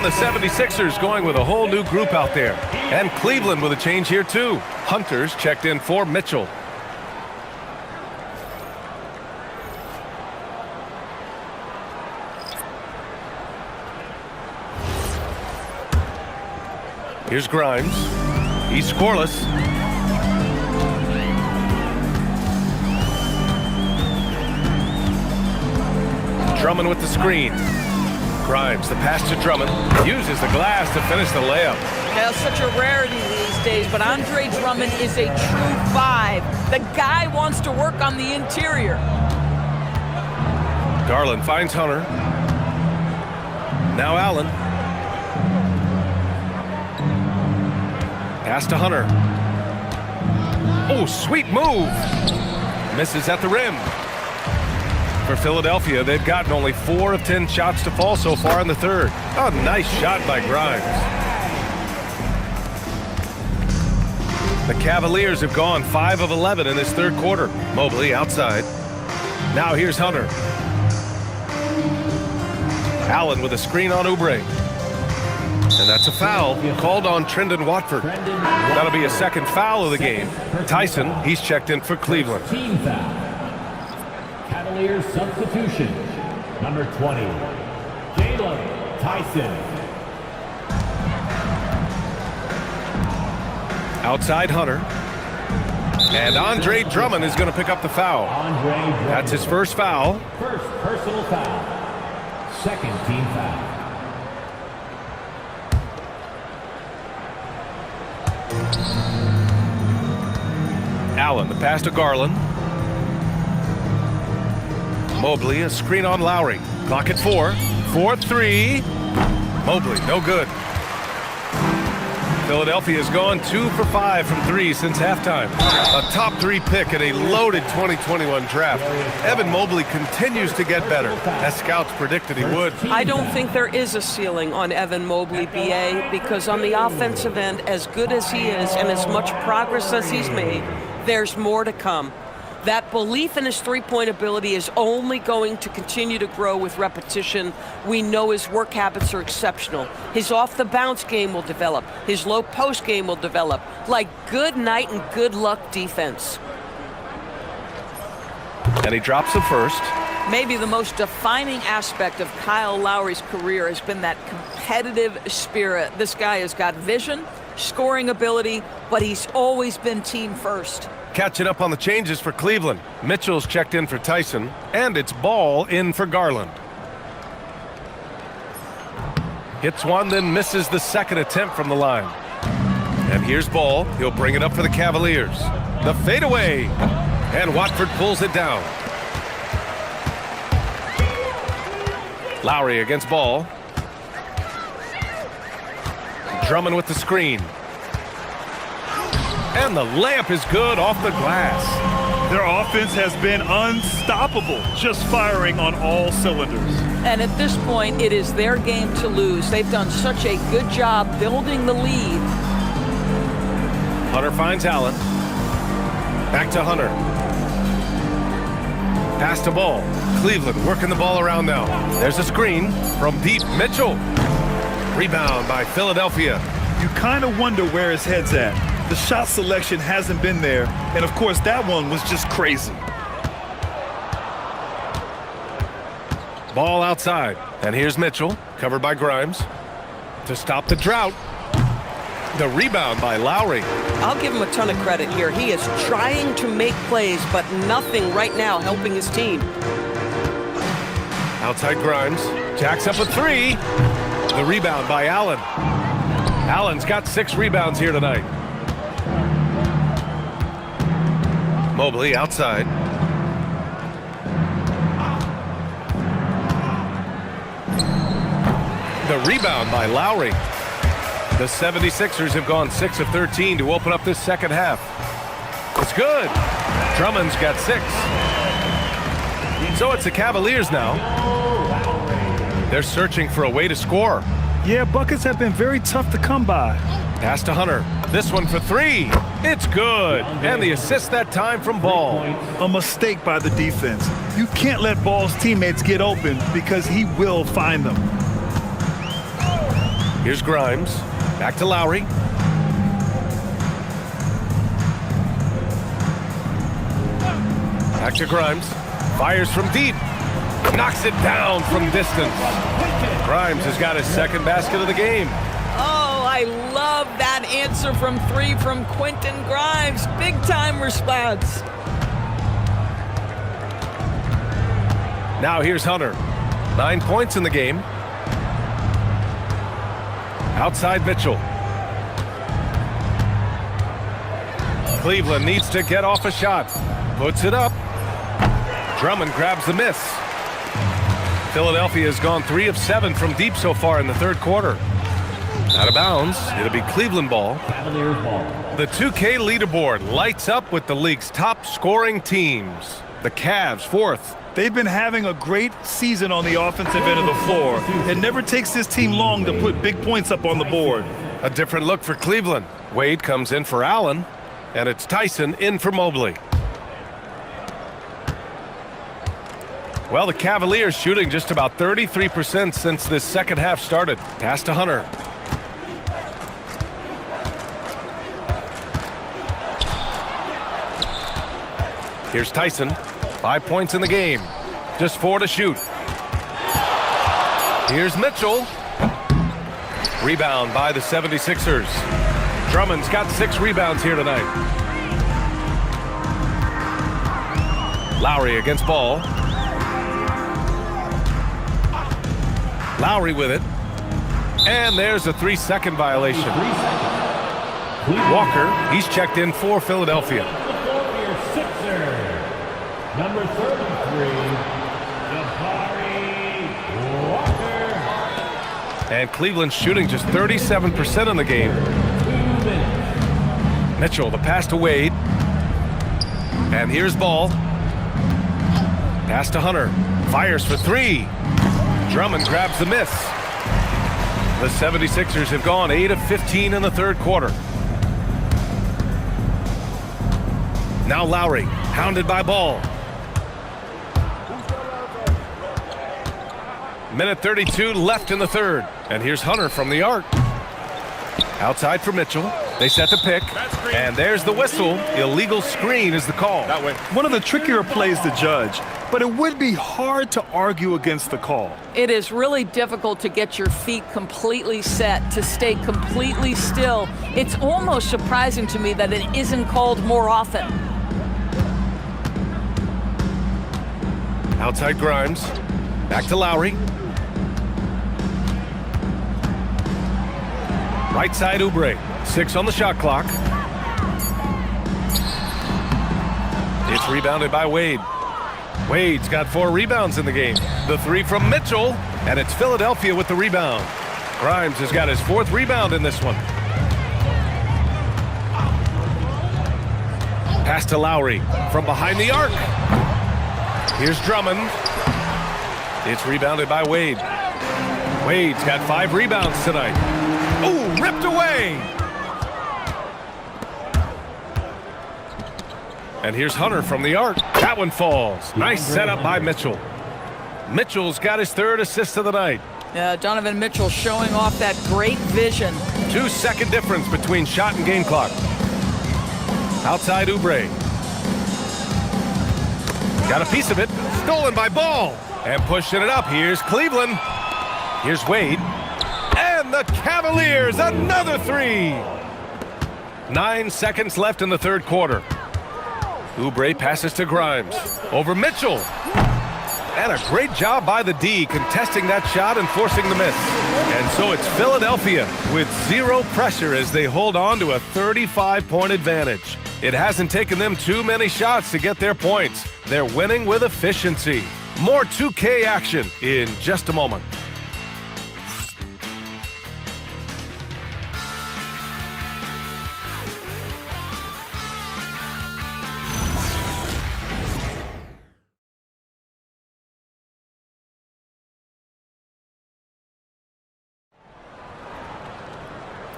And the 76ers going with a whole new group out there. And Cleveland with a change here too. Hunter's checked in for Mitchell. Here's Grimes. He's scoreless. Drummond with the screen. Grimes, the pass to Drummond. Uses the glass to finish the layup. Now, such a rarity these days, but Andre Drummond is a true 5. The guy wants to work on the interior. Garland finds Hunter. Now Allen. Pass to Hunter. Oh, sweet move. Misses at the rim. For Philadelphia, they've gotten only 4 of 10 shots to fall so far in the third. Oh, nice shot by Grimes. The Cavaliers have gone 5 of 11 in this third quarter. Mobley outside. Now here's Hunter. Allen with a screen on Oubre. And that's a foul called on Trendon Watford. That'll be a second foul of the game. Tyson, he's checked in for Cleveland. Team foul. Cavaliers substitution. Number 20, Jalen Tyson. Outside Hunter. And Andre Drummond is going to pick up the foul. That's his first foul. First personal foul. Second team foul. Allen, the pass to Garland. Mobley, a screen on Lowry. Clock at 4. 4-3. Mobley, no good. Philadelphia's gone 2 for 5 from 3 since halftime. A top 3 pick in a loaded 2021 draft. Evan Mobley continues to get better, as scouts predicted he would. I don't think there is a ceiling on Evan Mobley, BA, because on the offensive end, as good as he is and as much progress as he's made, there's more to come. That belief in his three-point ability is only going to continue to grow with repetition. We know his work habits are exceptional. His off-the-bounce game will develop. His low-post game will develop. Like good night and good luck defense. And he drops the first. Maybe the most defining aspect of Kyle Lowry's career has been that competitive spirit. This guy has got vision, scoring ability, but he's always been team first. Catching up on the changes for Cleveland. Mitchell's checked in for Tyson, and it's Ball in for Garland. Hits one, then misses the second attempt from the line. And here's Ball. He'll bring it up for the Cavaliers. The fadeaway, and Watford pulls it down. Lowry against Ball. Drummond with the screen. And the layup is good off the glass. Their offense has been unstoppable, just firing on all cylinders. And at this point, it is their game to lose. They've done such a good job building the lead. Hunter finds Allen. Back to Hunter. Pass to Ball. Cleveland working the ball around now. There's a screen from deep. Mitchell. Rebound by Philadelphia. You kind of wonder where his head's at. The shot selection hasn't been there, and of course that one was just crazy. Ball outside, and here's Mitchell, covered by Grimes, to stop the drought. The rebound by Lowry. I'll give him a ton of credit here. He is trying to make plays, but nothing right now helping his team. Outside Grimes, jacks up a 3. The rebound by Allen. Allen's got 6 rebounds here tonight. Mobley outside. The rebound by Lowry. The 76ers have gone 6 of 13 to open up this second half. It's good. Drummond's got 6. So it's the Cavaliers now. They're searching for a way to score. Yeah, buckets have been very tough to come by. Pass to Hunter. This one for 3. It's good. And the assist that time from Ball. A mistake by the defense. You can't let Ball's teammates get open because he will find them. Here's Grimes. Back to Lowry. Back to Grimes. Fires from deep. Knocks it down from distance. Grimes has got his second basket of the game. Oh, I love that answer from three from Quentin Grimes. Big time response. Now here's Hunter. 9 points in the game. Outside Mitchell. Cleveland needs to get off a shot. Puts it up. Drummond grabs the miss. Philadelphia has gone 3 of 7 from deep so far in the third quarter. Out of bounds. It'll be Cleveland ball. Cavaliers ball. The 2K leaderboard lights up with the league's top scoring teams. The Cavs, 4th. They've been having a great season on the offensive end of the floor. It never takes this team long to put big points up on the board. A different look for Cleveland. Wade comes in for Allen, and it's Tyson in for Mobley. Well, the Cavaliers shooting just about 33% since this second half started. Pass to Hunter. Here's Tyson. 5 points in the game. Just 4 to shoot. Here's Mitchell. Rebound by the 76ers. Drummond's got 6 rebounds here tonight. Lowry against Ball. Lowry with it. And there's a 3-second violation. Walker, he's checked in for Philadelphia. Number 33, Walker. And Cleveland's shooting just 37% in the game. Mitchell, the pass to Wade. And here's Ball. Pass to Hunter. Fires for 3. Drummond grabs the miss. The 76ers have gone 8 of 15 in the third quarter. Now Lowry, hounded by Ball. Minute 32 left in the third. And here's Hunter from the arc. Outside for Mitchell. They set the pick. And there's the whistle. Illegal screen is the call. That way. One of the trickier plays to judge, but it would be hard to argue against the call. It is really difficult to get your feet completely set, to stay completely still. It's almost surprising to me that it isn't called more often. Outside Grimes. Back to Lowry. Right side Oubre. 6 on the shot clock. It's rebounded by Wade. Wade's got 4 rebounds in the game. The 3 from Mitchell, and it's Philadelphia with the rebound. Grimes has got his 4th rebound in this one. Pass to Lowry from behind the arc. Here's Drummond. It's rebounded by Wade. Wade's got 5 rebounds tonight. Ooh, ripped away! And here's Hunter from the arc. That one falls. Nice setup by Mitchell. Mitchell's got his 3rd assist of the night. Donovan Mitchell showing off that great vision. 2-second difference between shot and game clock. Outside Oubre. Got a piece of it. Stolen by Ball. And pushing it up. Here's Cleveland. Here's Wade. And the Cavaliers, another 3. 9 seconds left in the third quarter. Oubre passes to Grimes. Over Mitchell. And a great job by the D contesting that shot and forcing the miss. And so it's Philadelphia with 0 pressure as they hold on to a 35-point advantage. It hasn't taken them too many shots to get their points. They're winning with efficiency. More 2K action in just a moment.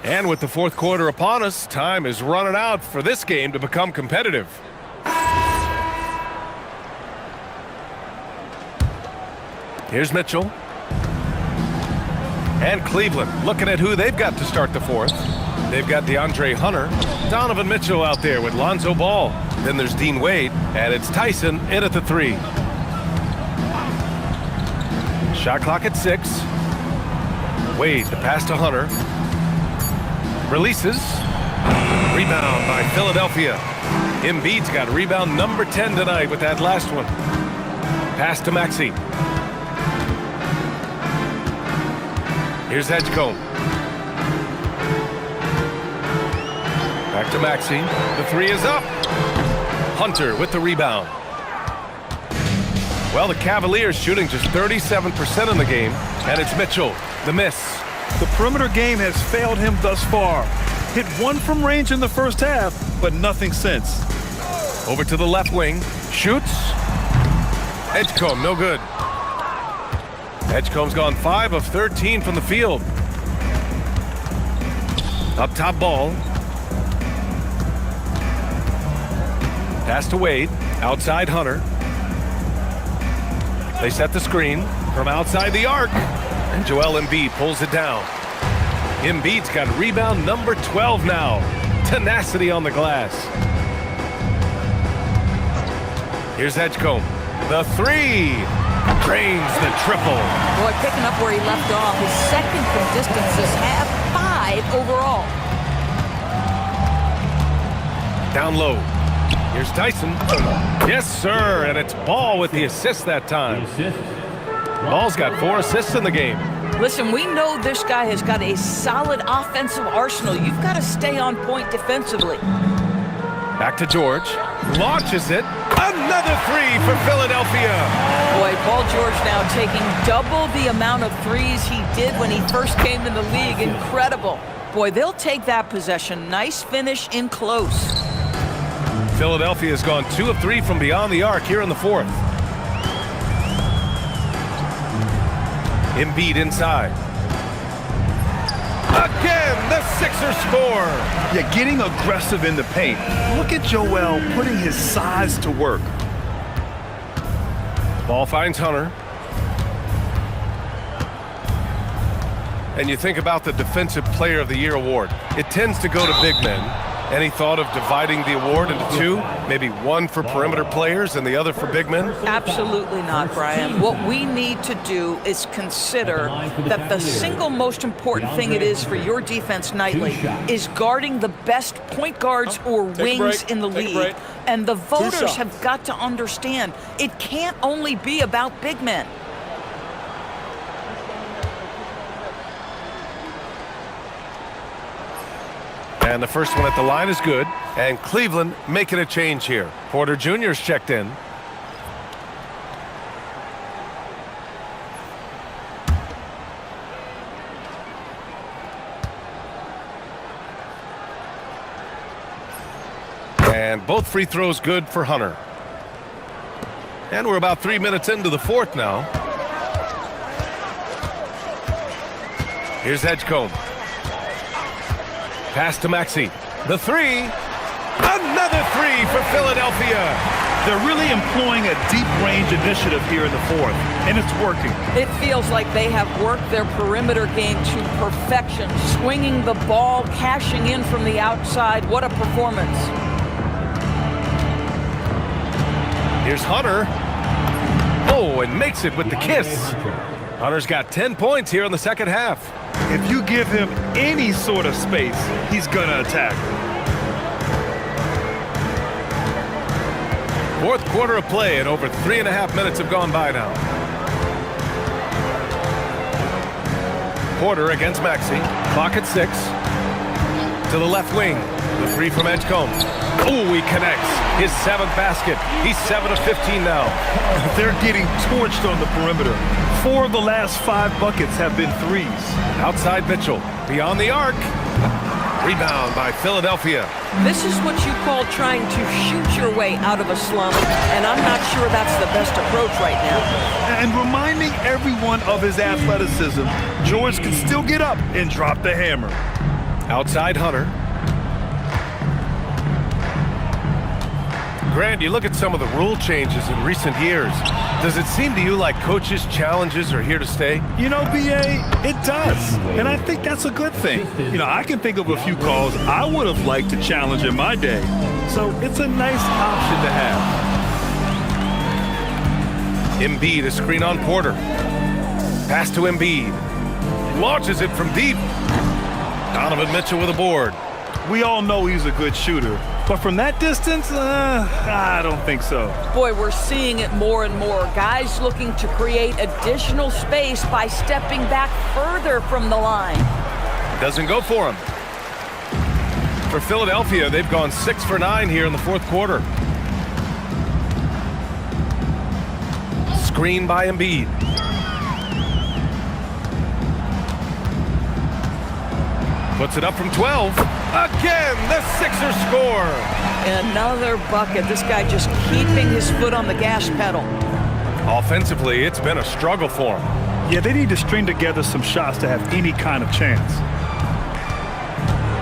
And with the fourth quarter upon us, time is running out for this game to become competitive. Here's Mitchell. And Cleveland looking at who they've got to start the fourth. They've got DeAndre Hunter, Donovan Mitchell out there with Lonzo Ball. Then there's Dean Wade, and it's Tyson in at the 3. Shot clock at 6. Wade, the pass to Hunter. Releases. Rebound by Philadelphia. Embiid's got rebound number 10 tonight with that last one. Pass to Maxey. Here's Edgecombe. Back to Maxey. The 3 is up. Hunter with the rebound. Well, the Cavaliers shooting just 37% in the game, and it's Mitchell, the miss. The perimeter game has failed him thus far. Hit 1 from range in the first half, but nothing since. Over to the left wing. Shoots. Edgecombe, no good. Edgecombe's gone 5 of 13 from the field. Up top Ball. Pass to Wade. Outside Hunter. They set the screen from outside the arc. And Joel Embiid pulls it down. Embiid's got rebound number 12 now. Tenacity on the glass. Here's Edgecombe. The 3. Drains the triple. Boy, picking up where he left off. His second from distance this half, 5 overall. Down low. Here's Tyson. Yes, sir, and it's Ball with the assist that time. Ball's got 4 assists in the game. Listen, we know this guy has got a solid offensive arsenal. You've got to stay on point defensively. Back to George. Launches it. Another 3 for Philadelphia. Boy, Paul George now taking double the amount of threes he did when he first came in the league. Incredible. Boy, they'll take that possession. Nice finish in close. Philadelphia has gone 2 of 3 from beyond the arc here in the fourth. Embiid inside. Again, the Sixers score. Yeah, getting aggressive in the paint. Look at Joel putting his size to work. Ball finds Hunter. And you think about the Defensive Player of the Year award. It tends to go to big men. Any thought of dividing the award into 2? Maybe 1 for perimeter players and the other for big men? Absolutely not, Brian. What we need to do is consider that the single most important thing it is for your defense nightly is guarding the best point guards or wings in the league. And the voters have got to understand it can't only be about big men. And the first one at the line is good. And Cleveland making a change here. Porter Jr.'s checked in. And both free throws good for Hunter. And we're about 3 minutes into the fourth now. Here's Edgecombe. Pass to Maxey. The 3. Another 3 for Philadelphia. They're really employing a deep range initiative here in the fourth, and it's working. It feels like they have worked their perimeter game to perfection, swinging the ball, cashing in from the outside. What a performance. Here's Hunter. Oh, and makes it with the kiss. Hunter's got 10 points here in the second half. If you give him any sort of space, he's going to attack. Fourth quarter of play, and over 3.5 minutes have gone by now. Porter against Maxey. Clock at 6. To the left wing. The 3 from Edgecombe. Oh, he connects. His 7th basket. He's 7 of 15 now. They're getting torched on the perimeter. 4 of the last 5 buckets have been threes. Outside Mitchell. Beyond the arc. Rebound by Philadelphia. This is what you call trying to shoot your way out of a slump, and I'm not sure that's the best approach right now. And reminding everyone of his athleticism, George can still get up and drop the hammer. Outside Hunter. Grant, you look at some of the rule changes in recent years. Does it seem to you like coaches' challenges are here to stay? You know, BA, it does. And I think that's a good thing. You know, I can think of a few calls I would have liked to challenge in my day. So it's a nice option to have. Embiid, a screen on Porter. Pass to Embiid. Launches it from deep. Donovan Mitchell with a board. We all know he's a good shooter. But from that distance, I don't think so. Boy, we're seeing it more and more. Guys looking to create additional space by stepping back further from the line. Doesn't go for him. For Philadelphia, they've gone 6 for 9 here in the fourth quarter. Screen by Embiid. Puts it up from 12. Again, the Sixers score. Another bucket. This guy just keeping his foot on the gas pedal. Offensively, it's been a struggle for him. Yeah, they need to string together some shots to have any kind of chance.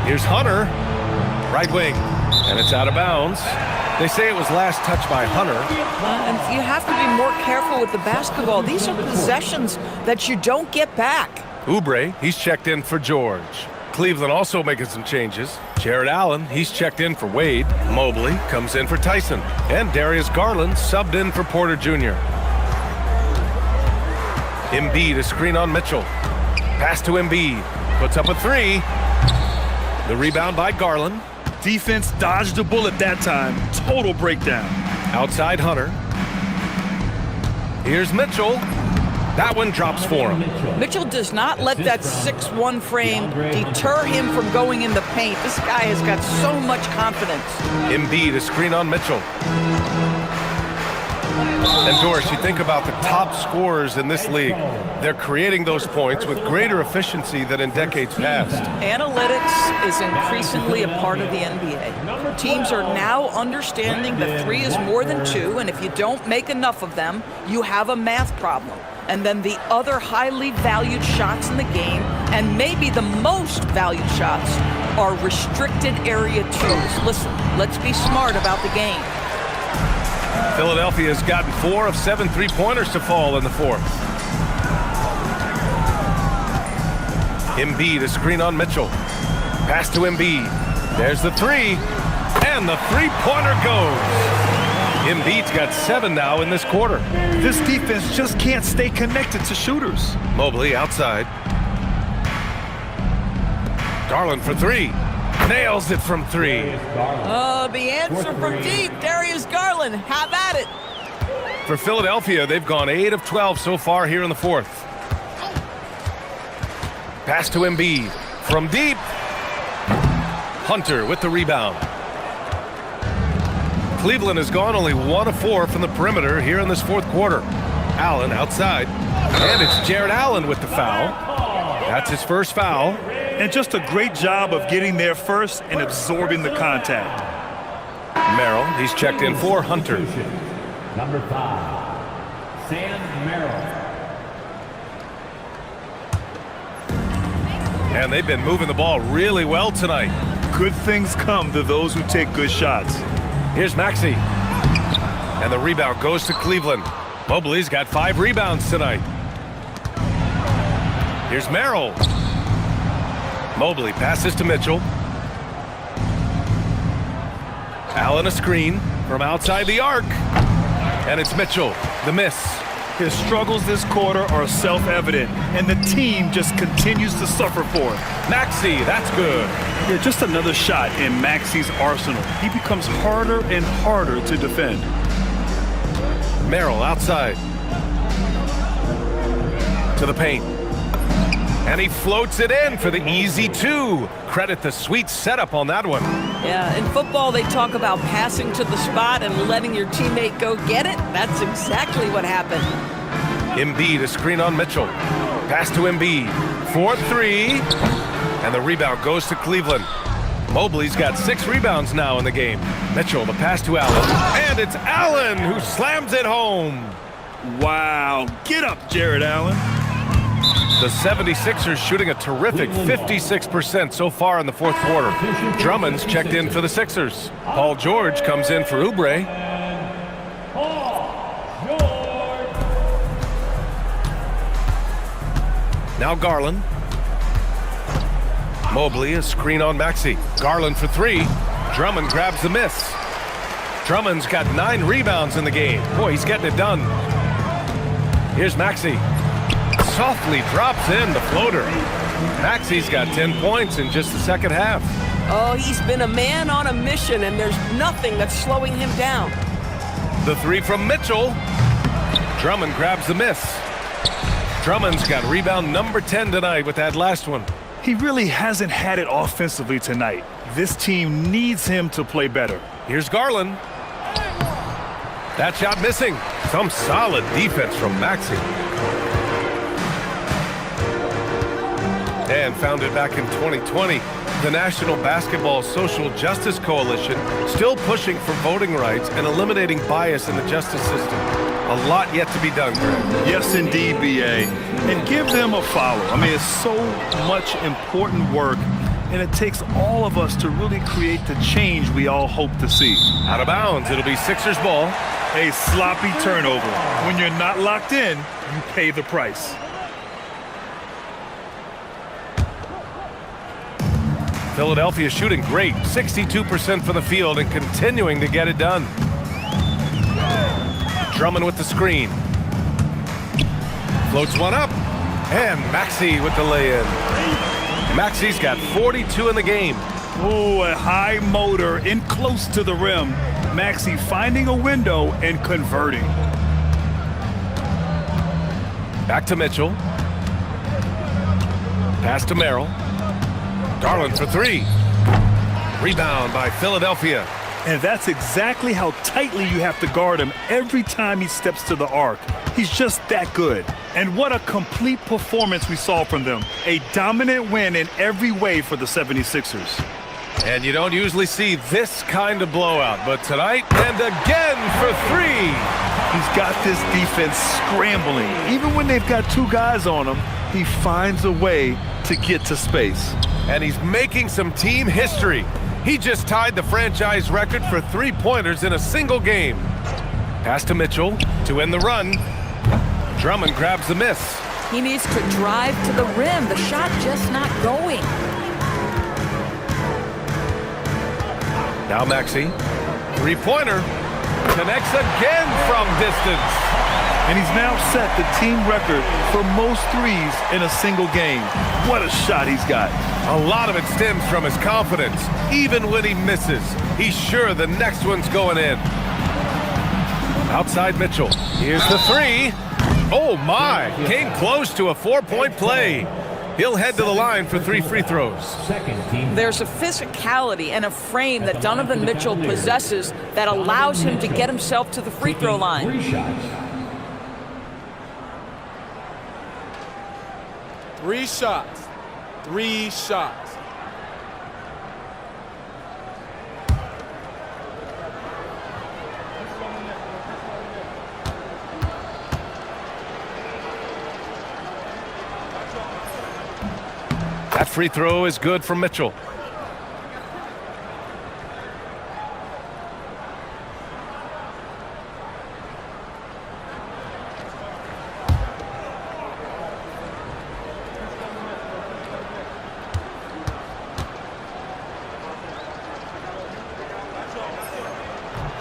Here's Hunter, right wing, and it's out of bounds. They say it was last touched by Hunter. And you have to be more careful with the basketball. These are possessions that you don't get back. Oubre, he's checked in for George. Cleveland also making some changes. Jared Allen, he's checked in for Wade. Mobley comes in for Tyson. And Darius Garland subbed in for Porter Jr. Embiid, a screen on Mitchell. Pass to Embiid. Puts up a three. The rebound by Garland. Defense dodged the bullet that time. Total breakdown. Outside Hunter. Here's Mitchell. That one drops for him. Mitchell does not let that 6'1" frame deter him from going in the paint. This guy has got so much confidence. Embiid, a screen on Mitchell. And Doris, you think about the top scorers in this league. They're creating those points with greater efficiency than in decades past. Analytics is increasingly a part of the NBA. Teams are now understanding that 3 is more than 2, and if you don't make enough of them, you have a math problem. And then the other highly valued shots in the game, and maybe the most valued shots, are restricted area 2s. Listen, let's be smart about the game. Philadelphia has gotten 4 of 7 three-pointers to fall in the fourth. Embiid, a screen on Mitchell. Pass to Embiid. There's the three, and the three-pointer goes. Embiid's got 7 now in this quarter. This defense just can't stay connected to shooters. Mobley outside. Garland for 3. Nails it from 3. The answer from deep, Darius Garland. Have at it. For Philadelphia, they've gone 8 of 12 so far here in the fourth. Pass to Embiid. From deep. Hunter with the rebound. Cleveland has gone only 1 of 4 from the perimeter here in this fourth quarter. Allen outside. And it's Jared Allen with the foul. That's his first foul. And just a great job of getting there first and absorbing the contact. Merrill, he's checked in for Hunter. Number 5, Sam Merrill. And they've been moving the ball really well tonight. Good things come to those who take good shots. Here's Maxey. And the rebound goes to Cleveland. Mobley's got 5 rebounds tonight. Here's Merrill. Mobley passes to Mitchell. Allen a screen from outside the arc. And it's Mitchell, the miss. His struggles this quarter are self-evident, and the team just continues to suffer for it. Maxey, that's good. Yeah, just another shot in Maxey's arsenal. He becomes harder and harder to defend. Merrill outside. To the paint. And he floats it in for the easy 2. Credit the sweet setup on that one. Yeah, in football, they talk about passing to the spot and letting your teammate go get it. That's exactly what happened. Embiid, a screen on Mitchell. Pass to Embiid. 4-3. And the rebound goes to Cleveland. Mobley's got 6 rebounds now in the game. Mitchell, the pass to Allen. And it's Allen who slams it home. Wow. Get up, Jared Allen. The 76ers shooting a terrific 56% so far in the fourth quarter. Drummond's checked in for the Sixers. Paul George comes in for Oubre. Now Garland. Mobley, a screen on Maxey. Garland for three. Drummond grabs the miss. Drummond's got 9 rebounds in the game. Boy, he's getting it done. Here's Maxey. Softly drops in the floater. Maxey's got 10 points in just the second half. Oh, he's been a man on a mission, and there's nothing that's slowing him down. The three from Mitchell. Drummond grabs the miss. Drummond's got rebound number 10 tonight with that last one. He really hasn't had it offensively tonight. This team needs him to play better. Here's Garland. That shot missing. Some solid defense from Maxey. And founded back in 2020, the National Basketball Social Justice Coalition still pushing for voting rights and eliminating bias in the justice system. A lot yet to be done, Greg. Yes, indeed, B.A. And give them a follow. I mean, it's so much important work, and it takes all of us to really create the change we all hope to see. Out of bounds, it'll be Sixers ball. A sloppy turnover. When you're not locked in, you pay the price. Philadelphia shooting great, 62% for the field and continuing to get it done. Drummond with the screen. Floats one up. And Maxey with the lay-in. Maxey's got 42 in the game. Ooh, a high motor in close to the rim. Maxey finding a window and converting. Back to Mitchell. Pass to Merrill. Garland for three. Rebound by Philadelphia. And that's exactly how tightly you have to guard him every time he steps to the arc. He's just that good. And what a complete performance we saw from them. A dominant win in every way for the 76ers. And you don't usually see this kind of blowout, but tonight, and again for three. He's got this defense scrambling. Even when they've got 2 guys on him, he finds a way to get to space. And he's making some team history. He just tied the franchise record for 3-pointers in a single game. Pass to Mitchell to end the run. Drummond grabs the miss. He needs to drive to the rim. The shot just not going. Now Maxey. 3-pointer. Connects again from distance. And he's now set the team record for most threes in a single game. What a shot he's got. A lot of it stems from his confidence. Even when he misses, he's sure the next one's going in. Outside Mitchell. Here's the three. Oh my, came close to a 4-point play. He'll head to the line for 3 free throws. There's a physicality and a frame that Donovan Mitchell possesses that allows him to get himself to the free throw line. 3 shots. 3 shots. That free throw is good from Mitchell.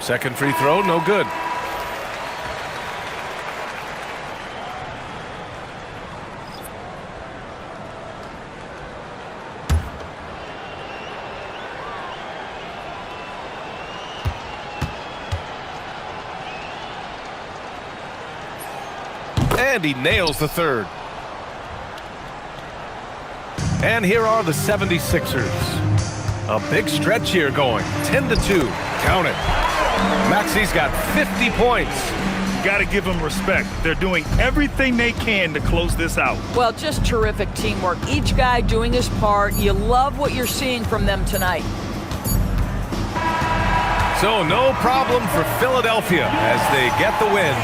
Second free throw, no good. And he nails the third. And here are the 76ers. A big stretch here going, 10-2. Count it. Maxey's got 50 points. Got to give them respect. They're doing everything they can to close this out. Well, just terrific teamwork. Each guy doing his part. You love what you're seeing from them tonight. So no problem for Philadelphia as they get the win.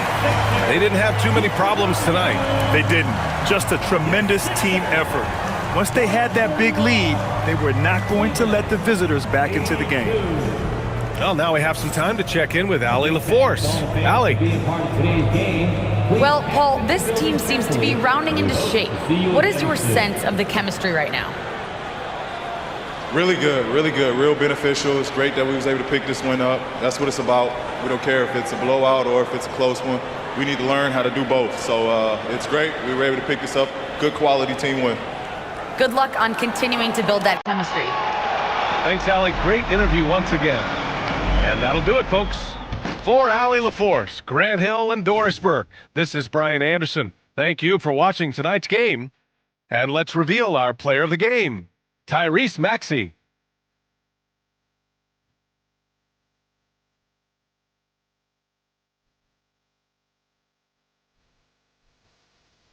They didn't have too many problems tonight. They didn't. Just a tremendous team effort. Once they had that big lead, they were not going to let the visitors back into the game. Well, now we have some time to check in with Allie LaForce. Allie. Well, Paul, this team seems to be rounding into shape. What is your sense of the chemistry right now? Really good, real beneficial. It's great that we was able to pick this one up. That's what it's about. We don't care if it's a blowout or if it's a close one. We need to learn how to do both. So it's great. We were able to pick this up. Good quality team win. Good luck on continuing to build that chemistry. Thanks, Allie. Great interview once again. And that'll do it, folks. For Allie LaForce, Grant Hill, and Doris Burke, this is Brian Anderson. Thank you for watching tonight's game. And let's reveal our player of the game, Tyrese Maxey.